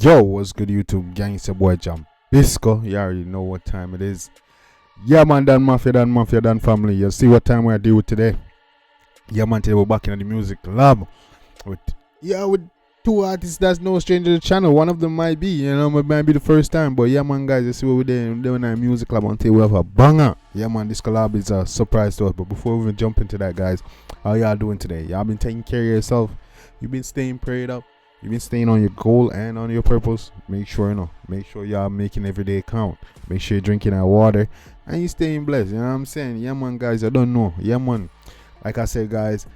Yo, what's good YouTube gang? It's your boy Jambisco. You already know what time it is. Yeah man, Dan Mafia, Dan family. You see what time we are doing today? Yeah man, today we're back in the music lab with two artists that's no stranger to the channel. One of them might be, it might be the first time, but yeah man guys, you see what we're doing in our music lab until we have a banger. Yeah man, this collab is a surprise to us, but before we even jump into that guys, how y'all doing today? Y'all been taking care of yourself? You've been staying prayed up? You've been staying on your goal and on your purpose? Make sure y'all making every day count. Make sure you're drinking that water and you staying blessed. You know what I'm saying? Yeah man guys, I don't know. Yeah man, like I said guys,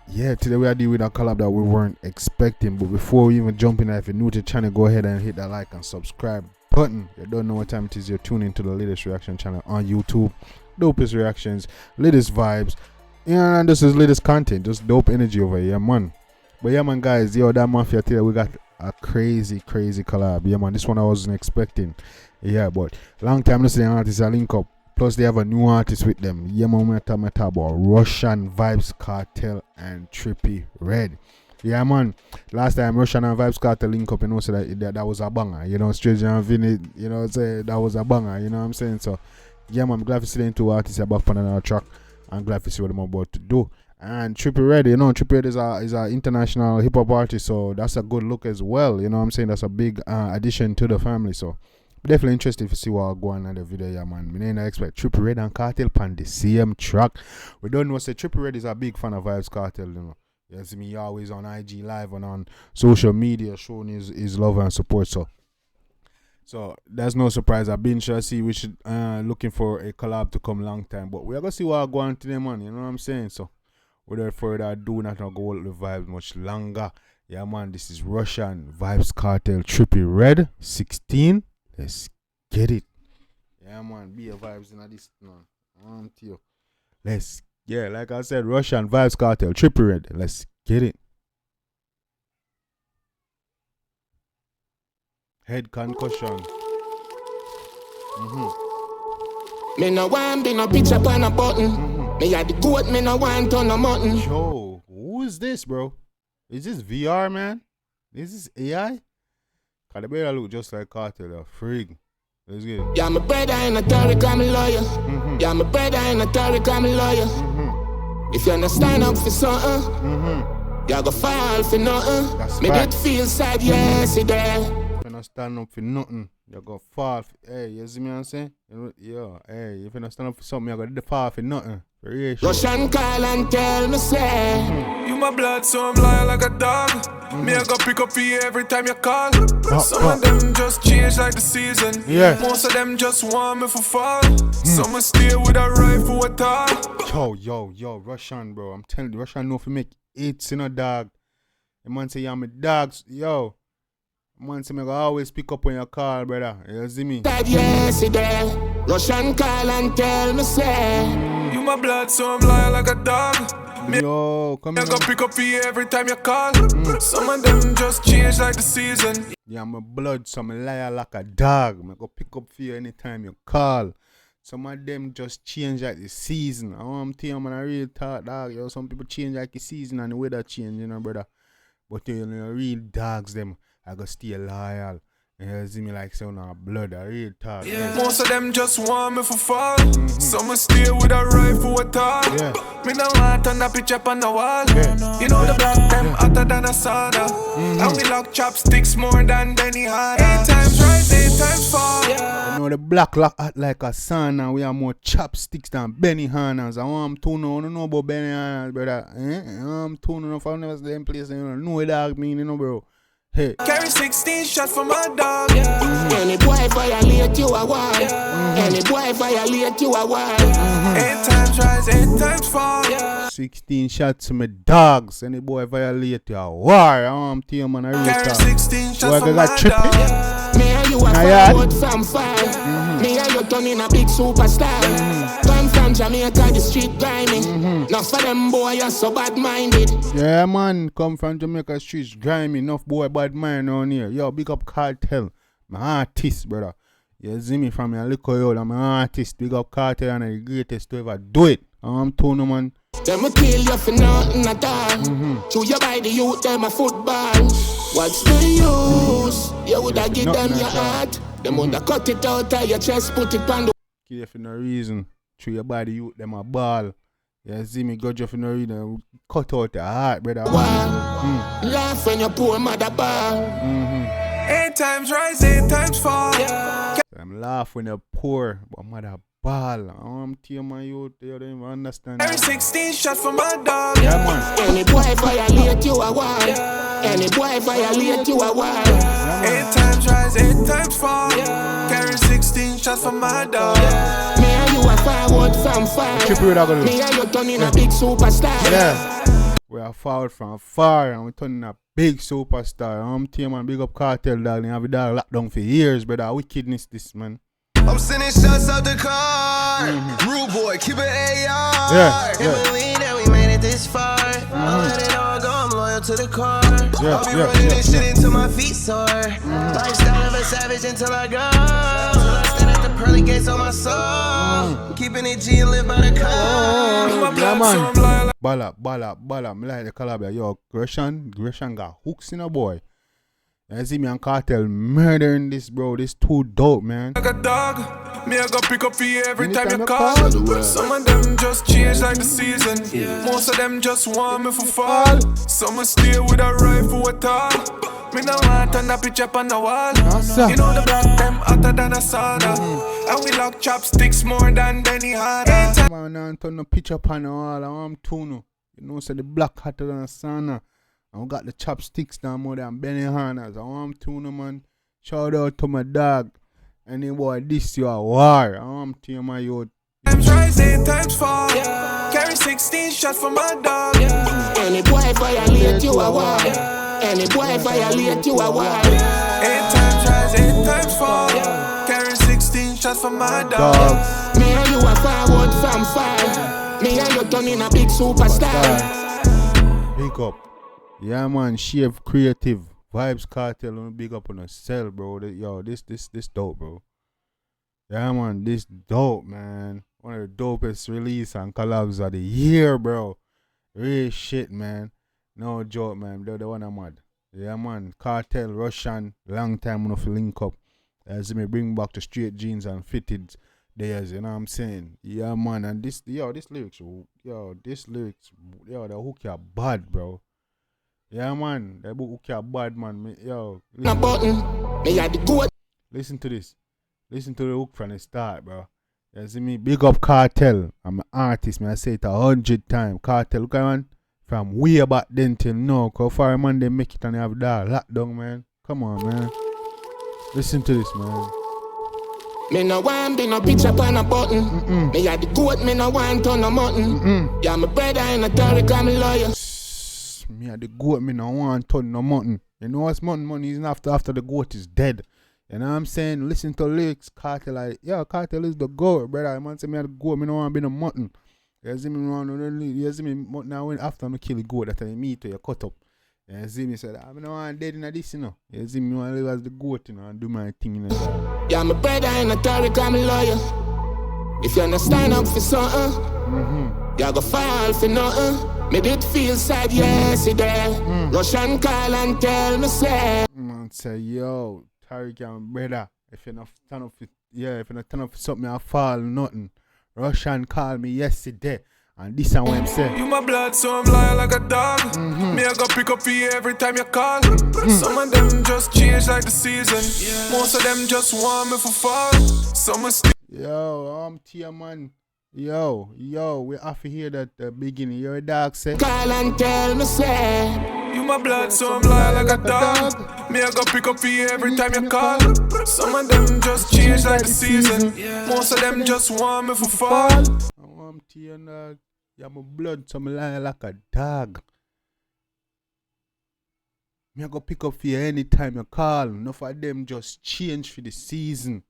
yeah, today we are dealing with a collab that we weren't expecting. But before we even jump in, if you're new to the channel, go ahead and hit that like and subscribe button. You don't know what time it is. You're tuning into the latest reaction channel on YouTube. Dopest reactions, latest vibes, and this is latest content. Just dope energy over here, man. But yeah man guys, that Mafia today we got a crazy collab. Yeah man, this one I wasn't expecting. Yeah, but long time listening artists are link up. Plus they have a new artist with them. Yeah man, we're talking about Rvssian, Vybz Kartel and Trippie Red. Yeah man, last time Rvssian and Vybz Kartel link up, so that was a banger. Stranger and Vinny, say that was a banger, you know what I'm saying? So yeah man, I'm glad to see them two artists are back on another track. I'm glad to see what I'm about to do. And Trippie Red, Trippie Red is a international hip hop artist, so that's a good look as well. You know what I'm saying? That's a big addition to the family. So definitely interested to see what will go on in the video, yeah man. We didn't expect Trippie Red and Kartel on the same track. We don't know, say Trippie Red is a big fan of Vybz Kartel, You see me always on IG Live and on social media showing his love and support. So that's no surprise. I've been sure see we should looking for a collab to come long time. But we are gonna see what will go on today, man. You know what I'm saying? So without further ado, not gonna go with the vibes much longer. Yeah man, this is Rvssian, Vybz Kartel, Trippie Red, 16. Let's get it. Yeah man, be a vibes in this man. Like I said, Rvssian, Vybz Kartel, Trippie Red. Let's get it. Head concussion. Me no want be no picture on a button. Me a the goat, me no want on a mutton. Yo, who is this, bro? Is this VR, man? Is this AI? Cause the better look just like Kartel, a freak. Let's get it. Yeah, my brother in a Tariq, I'm a lawyer. Yeah, my brother in a Tariq, I'm a lawyer. If you understand up for something, you go fall for nothing. That's me fact. did feel sad yesterday. If you not stand up for nothing, you go fall. Hey, you see me what I'm saying? Hey, if you not stand up for something, you go fall for nothing. Rvssian call and tell me say, you my blood, so I'm loyal like a dog. Me I go pick up for you every time you call. Some of them just change like the season. Yeah. Most of them just want me for fall. Some stay with a rifle at all. Yo, Rvssian, bro. I'm telling you, Rvssian know if you make hits in a dog. The man say, yeah, my dogs. Yo. Man say, me go always pick up when you call, brother. You see me? that yesterday. Rvssian call and tell me say, you my blood, so I'm loyal like a dog. Yo, come I here. go pick up for you every time you call. Some of them just change like the season. Yeah, my blood, so I'm liar like a dog. I go pick up for you anytime you call. Some of them just change like the season. I'm telling you, man, I really thought, dog. Yo, some people change like the season and the weather change, brother. But real dogs, them, I go stay loyal. You see me like sound of blood, I real talk. Yeah. Most of them just want me for fall. Some stay with a rifle at all. Me no want on the picture on the wall. You know the black them hotter than a sauna. And we lock chopsticks more than Benny Hanna. 8 times rise, 8 times fall. You know the black lock hot like a sauna. We have more chopsticks than Benny Hanna's. I want to know, I don't know about Benny Hanna's, brother. I'm tuning off, I've never seen them place. You know what dog mean, bro. Hey. Carry 16 shots for my dog. any boy violate you a war. Any boy violate you a war. 8 times rise, 8 times fall. 16 shots to my dogs. Any boy violate you a war. I'm telling you, man, I really Carry talk. 16 shots for my Trippie. dog. Me and you are forward from far. Me and you turn in a big superstar. Come from Jamaica, the street grimy. Enough for them boy, you're so bad-minded. Yeah, man, come from Jamaica streets grimy. Enough boy bad mind on here. Yo, big up Kartel. My artist, brother. You see me from your little old, I'm an artist, big up Kartel and the greatest to ever do it. I'm Tony, man. Them a kill you for nothing at all. Chew you by the youth, them a football. What's the use? You woulda give them your heart. Them woulda cut it out of your chest, put it on the. Kill you for no reason. Chew your body, youth, them a ball. You see me, got you for no reason. Cut out your heart, brother. Laugh when your poor mother ball. 8 times rise, 8 times fall. I'm laugh when you're poor, but mother ball. I'm tear my youth, you don't even understand. Every 16 shot for my dog. Yeah, man. Any boy violate you a wall. Any boy violate you a wall. 8 times rise, 8 times fall. Carry 16 shots for my dog. Me and you are forward from far. Trippie, Me and you turning a big superstar. Yeah. We are forward from far and we're turning a big superstar. I'm team man, big up Kartel, dog. They have it dog locked down for years, but wickedness this, man. I'm sending shots out the car. Rude boy, keep it AR. Yeah. Can't believe that we made it this far. I'll let it all go, I'm loyal to the core. I'll be running this shit until my feet sore. Lifestyle of a savage until I go. Till I stand at the pearly gates on my soul. Keeping it G and live by the code. Yeah, man. Balla. Me like the collab. Yo, Rvssian got hooks in a boy. You see me and Kartel murdering this, bro. This too dope, man. Like a dog, me I go pick up for you every time you call. Some of them just change like the season. Most of them just want me for fall. Some will stay with a rifle at all. Me no want on the picture up on the wall. You know the black them hotter than a sauna. And we lock chopsticks more than any harder. Man, I turn the picture up on the wall. I'm Tuno. You know, so the black hotter than a sauna. I got the chopsticks down more than Benny Hannas. I'm Tuna, man. Shout out to my dog. Any boy, this you a war. I'm to my youth. Times rise, 8 times fall. Carry 16 shots for my dog. Any boy violate you a war. Any boy violate you a war. 8 times rise, 8 times fall. Carry 16 shots for my dog. Me and you are forward from far. Me and you turning a big superstar. Big up. Yeah, man, Shave Creative, Vybz Kartel, on big up on a cell, bro. Yo, this dope, bro. Yeah, man, this dope, man. One of the dopest release and collabs of the year, bro. Real shit, man. No joke, man. They're the one I'm mad. Yeah, man. Kartel, Rvssian, long time enough to link up. As me bring back the straight jeans and fitted days, you know what I'm saying? Yeah, man. And this lyrics, the hook are bad, bro. Yeah, man, that book okay bad, man. Listen to this. Listen to the hook from the start, bro. You see me? Big up Kartel. I'm an artist, man. I say it 100 times. Kartel, look at man. From way back then till now. Cause for a man, they make it and they have that lockdown, man. Come on, man. Listen to this, man. Me no want be no picture on a button. Me had the goat, me no want on a mutton. Yeah, my brother in a Tariq, I'm a lawyer. Me had the goat, me no want ton no mutton. You know what's mutton? Money isn't after the goat is dead. You know what I'm saying? Listen to lyrics, Kartel like, yeah, Kartel is the goat, brother. Man say me had the goat, me no want be no mutton. You see me, you see me now when after I kill the goat, that I meet you cut up. You see me say, I no want dead in this, you know. You see me want to live as the goat, you know, and do my thing, you know. Yeah, my brother in a Tariq, I'm a lawyer. If you understand up for something, you go fall for nothing. Me did feel sad yesterday. Rvssian call and tell me say. Man say, yo, Tariq and brother, if you not stand up for, if you not stand up for something, I fall nothing. Rvssian called me yesterday, and this is what I'm saying. You my blood, so I'm loyal like a dog. Me I go pick up for you every time you call. Some of them just change like the season. Most of them just want me for fall. Some are still. Yo, I'm Tia, man. Yo, we have to hear that beginning. You're a dog, say. Call and tell me say. You my blood, so I'm loyal like a dog. Me I go pick up for you every time you call. Some of them just change like the season. Most of them just want me for fall. I'm Tia, dog. Yeah, my blood, so I'm loyal like a dog. Me I go pick up for you anytime you call. Enough of them just change for the season.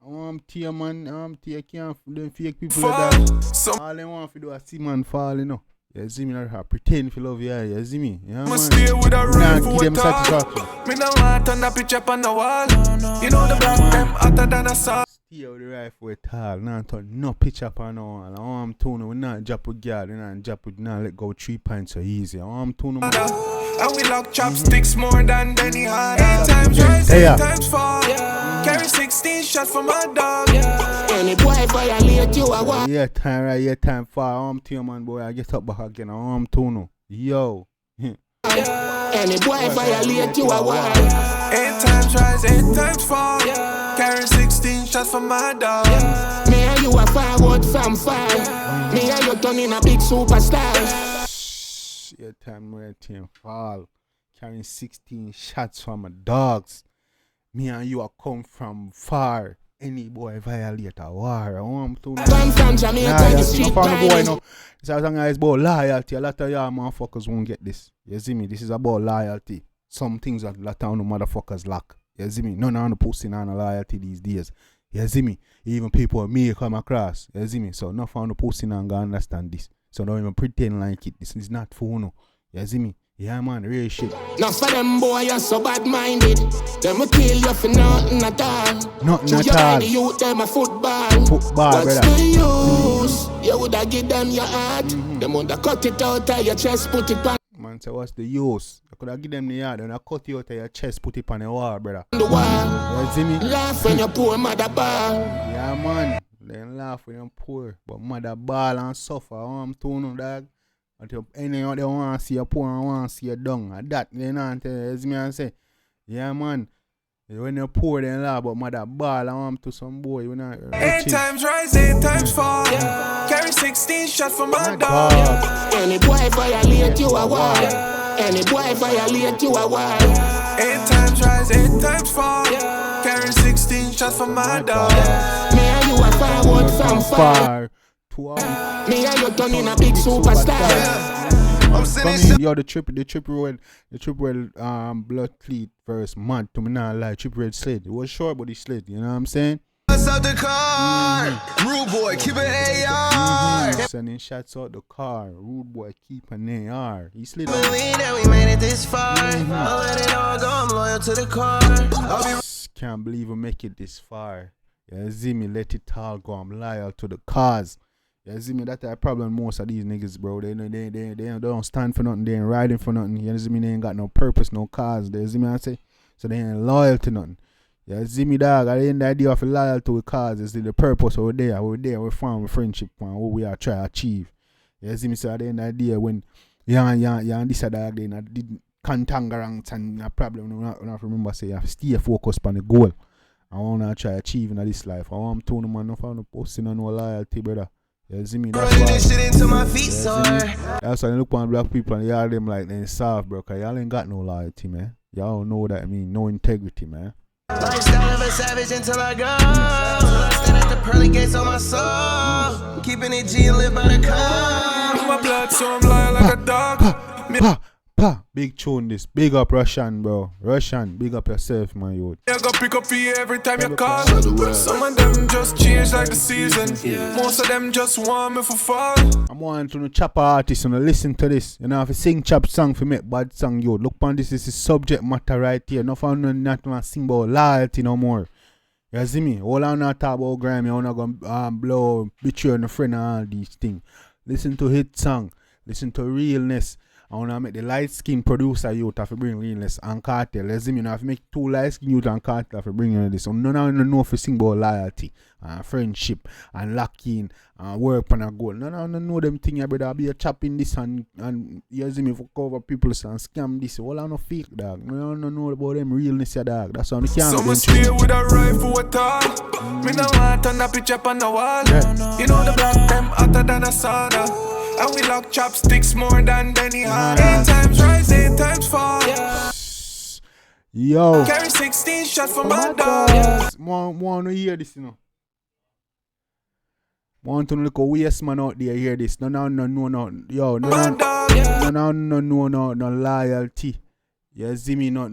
I'm Tia, man. I'm Tia, can't them fake people like that. All they want to do is see man fall, you know. You see me, not pretend if you love you, you see me? Yeah, man. Stay with a rifle Give them with satisfaction. me no want on the picture on the wall. You know the black them hotter than a sun. Stay with the rifle with all. Not turn no picture up on the wall. I'm tuning. We not drop with guard. We not drop with not let go 3 pints so easy. I'm tuning. And we lock chopsticks more than any hard. 8 times rise, 8 times fall. Carry 16 shots for my dog. Any boy violate you, I want. Yeah, time right, yeah, time far. I'm to you, man, boy. I get up back again. I'm tuning. Yo. Any boy violate you, I want. 8 times rise, 8 times fall. Carry 16 shots for my dog. Me and you are forward from far. Me and you turning a big superstar. Yeah, time right, team fall. Carrying 16 shots from my dogs. Me and you are come from far. Any boy violate a war. I'm tuning. Come from Jamaica, the street boy, no. It's about loyalty. A lot of y'all motherfuckers won't get this. You see me? This is about loyalty. Some things that a lot of motherfuckers lack. You see me? None of the pussy on loyalty these days. You see me? Even people me come across. You see me? So none of the pussy not gonna understand this. So don't even pretend like it. This is not for no. You see me? Yeah, man, real shit. Now for them boy, you're so bad-minded. Them will kill you for nothing at all. Nothing at all. The youth, them a football. Football, what's brother. the use? You woulda give them your heart. Them woulda cut it out of your chest, put it on Man, so what's the use? You coulda give them the yard and I cut you out of your chest, put it on the wall, brother. the wall. You see me? Laugh when your poor mother ball. Yeah, man. They laugh when you're poor. But mother ball and suffer. I'm tuning, dog. Until anyone they want to see you poor and want to see you down. And that, they not tell you. As me and say, yeah, man. When you're poor, then laugh, but mother ball and want to some boy. You know, 8 times rise, 8 times fall. Carry 16 shots for my dog. Any boy violate you a war. Any boy violate you a war. 8 times rise, 8 times fall. Carry 16 shots for my dog. Me and you are forward from far. Me and you turning a big superstar. Yo, the Trippie blood cleat verse mad to me not lie. Trippie red slid. It was short, but he slid. You know what I'm saying? Out the car, rude boy, keep it AR. Sending shots out the car. Rude boy, keep an AR. He slid. Believe that we made it this far. I'll let it all go. I'm loyal to the car. Can't believe we make it this far. You see me? Let it all go. I'm loyal to the cause. You see me? That's the problem most of these niggas, bro. They don't stand for nothing. They ain't riding for nothing. You see me? They ain't got no purpose, no cause. You see me? I say, so they ain't loyal to nothing. You see me, dog? I ain't the idea of loyal to a cause. It's the purpose over there. We're there. We found friendship, man. What we are trying to achieve. You see me? So I ain't the idea when you and this dog, they did cantangarangs and a problem. I don't remember say you have to stay focused on the goal. I want to try achieving in this life. I want to man, no found no posting and no loyalty, brother. You see me? That's why. This shit into my feet, That's why I look on black people and y'all them like they soft, bro. Cause y'all ain't got no loyalty, man. Y'all don't know what that mean. No integrity, man. Lifestyle of a savage until I go. I stand at the pearly gates on my soul. Keeping it G and live by the code. My blood, so I'm lying like a dog. Big tune this. Big up Rvssian, bro. Rvssian, big up yourself, my youth. I go pick up for you every time you call. Some of them just change like the season. Most of them just want me for fall. I'm wanting to chop artists and listen to this. You know, if you sing chop song for make bad song, yo. Look on this is subject matter right here. No fun not to sing about loyalty no more. You see me? All I'm not talk about grime, you're not gonna blow, betray a friend and all these things. Listen to hit song. Listen to realness. I want to make the light skin producer youth have to bring realness and Kartel. You see me? You have to make 2 light skin youth and Kartel have to bring you this. So none of them know if you sing about loyalty and friendship and locking and work on a goal. None of them know them things. You better be a chopping this and you see me for cover people and scam this. All I know fake, dog. None of them know about them realness, dog. That's why I can't. Some stay with a rifle with all. Me no want on the picture on the wall. You know the black them hotter than a sauna. And we lock chopsticks more than any hard. 8 times rise, 8 times fall. Yo. Carry 16 shots for my dog. Want to hear this, you know. Want to look a waste man out there hear this. No. Yo, no loyalty. You see me, not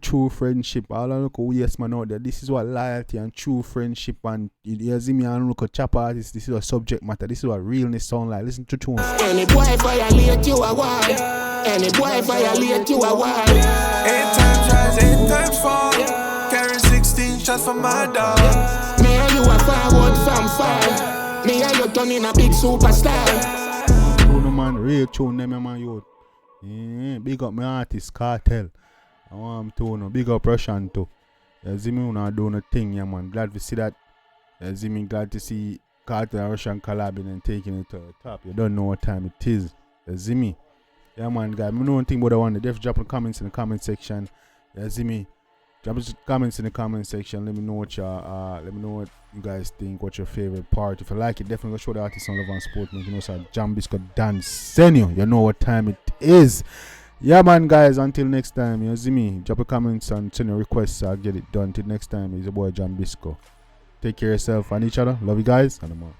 true friendship. All I look yes man out there. This is what loyalty and true friendship and you see me and look at chap artists. This is what subject matter. This is what realness sound like. Listen to tunes. Any boy violate you a why? Any boy violate you a why? 8 times rise, 8 times fall. Carry 16 shots for my dog. Me and you a forward from far. Me and you turn in a big superstar. Tune man, real tune them man youth. Big up my artist Kartel. I want him to know. Big up Rvssian too. You see me not doing a thing, yeah man. Glad to see that. You see me glad to see Kartel and Rvssian collabing and taking it to the top. You don't know what time it is. You see me? Yeah man, guys. I know one thing about the one. Def drop the comments in the comment section. You see me? Drop the comments in the comment section. Let me know what you guys think. What's your favorite part? If you like it, definitely go show the artist on Love and Sport. You know, sir, Jambisco dance. You know what time it is. Yeah, man, guys. Until next time, you see me. Drop the comments and send your requests. I'll get it done. Till next time, it's your boy Jambisco. Take care of yourself and each other. Love you guys. And I'm out.